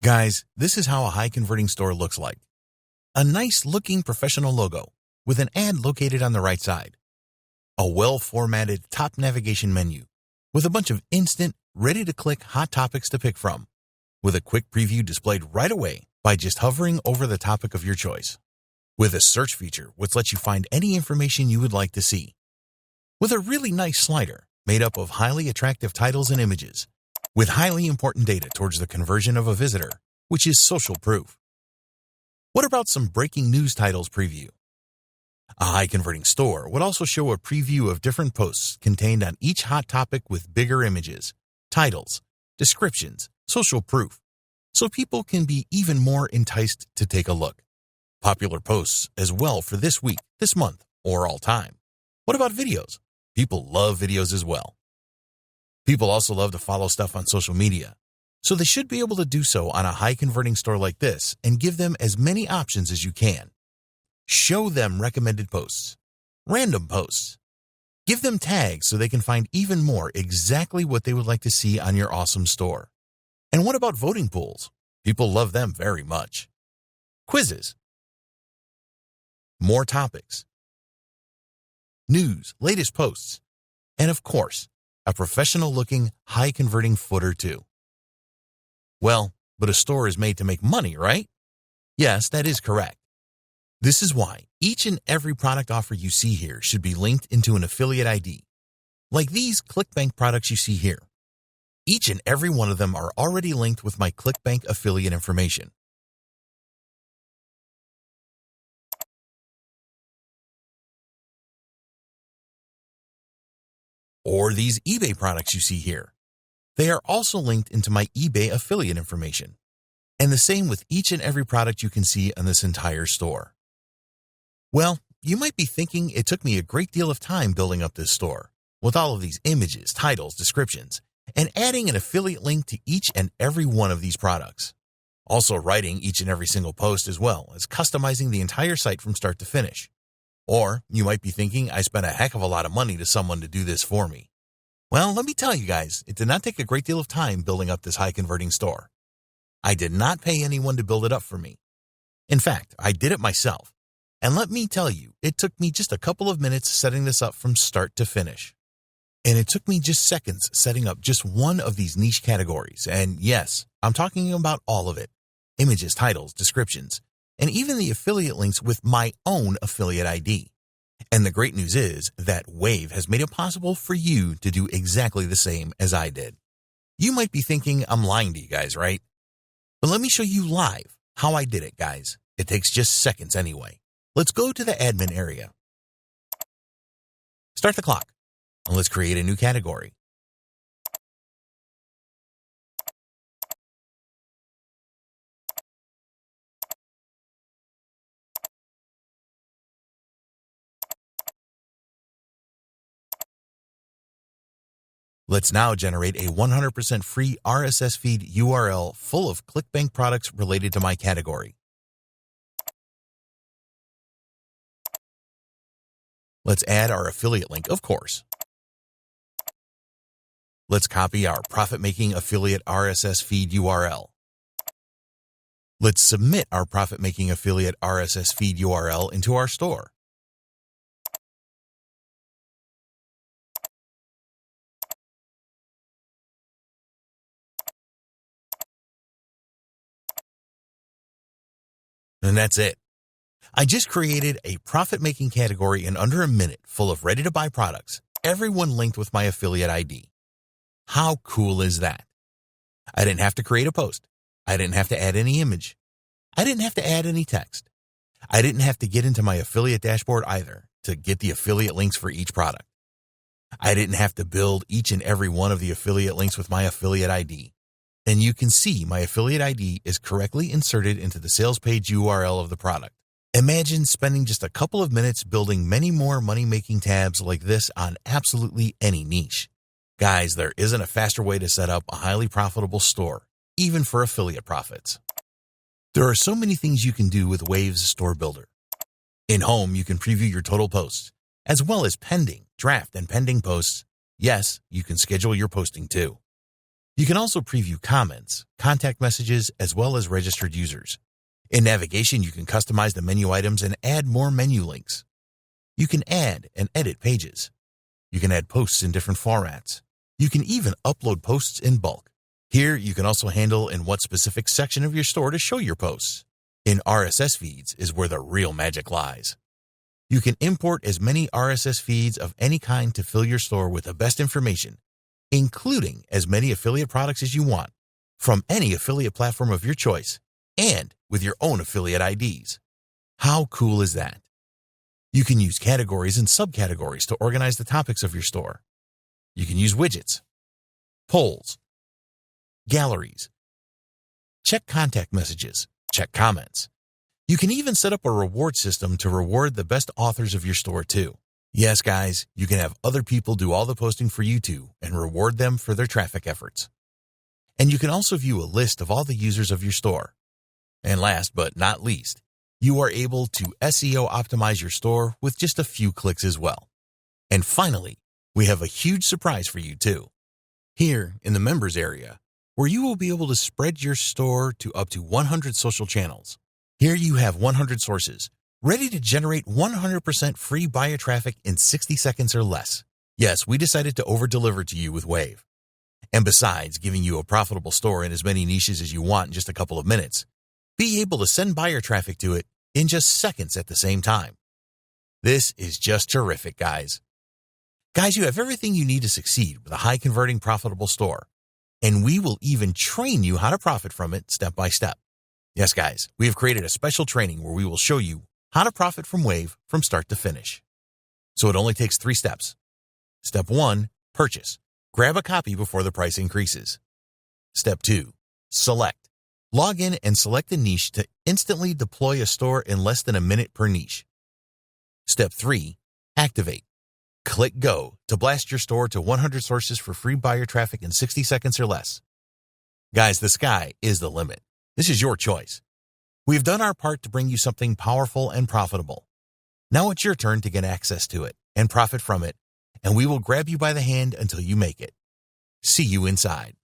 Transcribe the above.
Guys, this is how a high-converting store looks like. A nice-looking professional logo with an ad located on the right side. A well-formatted top navigation menu with a bunch of instant, ready-to-click hot topics to pick from, with a quick preview displayed right away by just hovering over the topic of your choice. With a search feature which lets you find any information you would like to see. With a really nice slider made up of highly attractive titles and images, with highly important data towards the conversion of a visitor, which is social proof. What about some breaking news titles preview? A high-converting store would also show a preview of different posts contained on each hot topic with bigger images, titles, descriptions, social proof, so people can be even more enticed to take a look. Popular posts as well for this week, this month, or all time. What about videos? People love videos as well. People also love to follow stuff on social media, so they should be able to do so on a high-converting store like this and give them as many options as you can. Show them recommended posts, random posts. Give them tags so they can find even more exactly what they would like to see on your awesome store. And what about voting pools? People love them very much. Quizzes. More topics. News, latest posts. And of course, a professional-looking, high-converting footer too. Well, but a store is made to make money, right? Yes, that is correct. This is why each and every product offer you see here should be linked into an affiliate ID. Like these ClickBank products you see here. Each and every one of them are already linked with my ClickBank affiliate information. Or these eBay products you see here. They are also linked into my eBay affiliate information. And the same with each and every product you can see on this entire store. Well, you might be thinking it took me a great deal of time building up this store, with all of these images, titles, descriptions, and adding an affiliate link to each and every one of these products. Also writing each and every single post as well as customizing the entire site from start to finish. Or you might be thinking I spent a heck of a lot of money to someone to do this for me. Well, let me tell you guys, it did not take a great deal of time building up this high-converting store. I did not pay anyone to build it up for me. In fact, I did it myself. And let me tell you, it took me just a couple of minutes setting this up from start to finish. And it took me just seconds setting up just one of these niche categories. And yes, I'm talking about all of it. Images, titles, descriptions, and even the affiliate links with my own affiliate ID. And the great news is that Wave has made it possible for you to do exactly the same as I did. You might be thinking I'm lying to you guys, right? But let me show you live how I did it, guys. It takes just seconds anyway. Let's go to the admin area. Start the clock, and let's create a new category. Let's now generate a 100% free RSS feed URL full of ClickBank products related to my category. Let's add our affiliate link, of course. Let's copy our profit-making affiliate RSS feed URL. Let's submit our profit-making affiliate RSS feed URL into our store. And that's it. I just created a profit-making category in under a minute full of ready-to-buy products, everyone linked with my affiliate ID. How cool is that? I didn't have to create a post. I didn't have to add any image. I didn't have to add any text. I didn't have to get into my affiliate dashboard either to get the affiliate links for each product. I didn't have to build each and every one of the affiliate links with my affiliate ID. And you can see my affiliate ID is correctly inserted into the sales page URL of the product. Imagine spending just a couple of minutes building many more money-making tabs like this on absolutely any niche. Guys, there isn't a faster way to set up a highly profitable store, even for affiliate profits. There are so many things you can do with Wave's Store Builder. In Home, you can preview your total posts, as well as pending, draft, and pending posts. Yes, you can schedule your posting too. You can also preview comments, contact messages, as well as registered users. In navigation, you can customize the menu items and add more menu links. You can add and edit pages. You can add posts in different formats. You can even upload posts in bulk. Here, you can also handle in what specific section of your store to show your posts. In RSS feeds is where the real magic lies. You can import as many RSS feeds of any kind to fill your store with the best information, including as many affiliate products as you want, from any affiliate platform of your choice, and with your own affiliate IDs. How cool is that? You can use categories and subcategories to organize the topics of your store. You can use widgets, polls, galleries, check contact messages, check comments. You can even set up a reward system to reward the best authors of your store too. Yes, guys, you can have other people do all the posting for you too and reward them for their traffic efforts. And you can also view a list of all the users of your store. And last but not least, you are able to SEO optimize your store with just a few clicks as well. And finally, we have a huge surprise for you too. Here in the members area, where you will be able to spread your store to up to 100 social channels. Here you have 100 sources, ready to generate 100% free buyer traffic in 60 seconds or less. Yes, we decided to over-deliver to you with Wave. And besides giving you a profitable store in as many niches as you want in just a couple of minutes, be able to send buyer traffic to it in just seconds at the same time. This is just terrific, guys. Guys, you have everything you need to succeed with a high-converting, profitable store. And we will even train you how to profit from it step by step. Yes, guys, we have created a special training where we will show you how to profit from Wave from start to finish. So it only takes 3 steps. Step 1, purchase. Grab a copy before the price increases. Step 2, select. Log in and select a niche to instantly deploy a store in less than a minute per niche. Step 3, activate. Click go to blast your store to 100 sources for free buyer traffic in 60 seconds or less. Guys, the sky is the limit. This is your choice. We've done our part to bring you something powerful and profitable. Now it's your turn to get access to it and profit from it, and we will grab you by the hand until you make it. See you inside.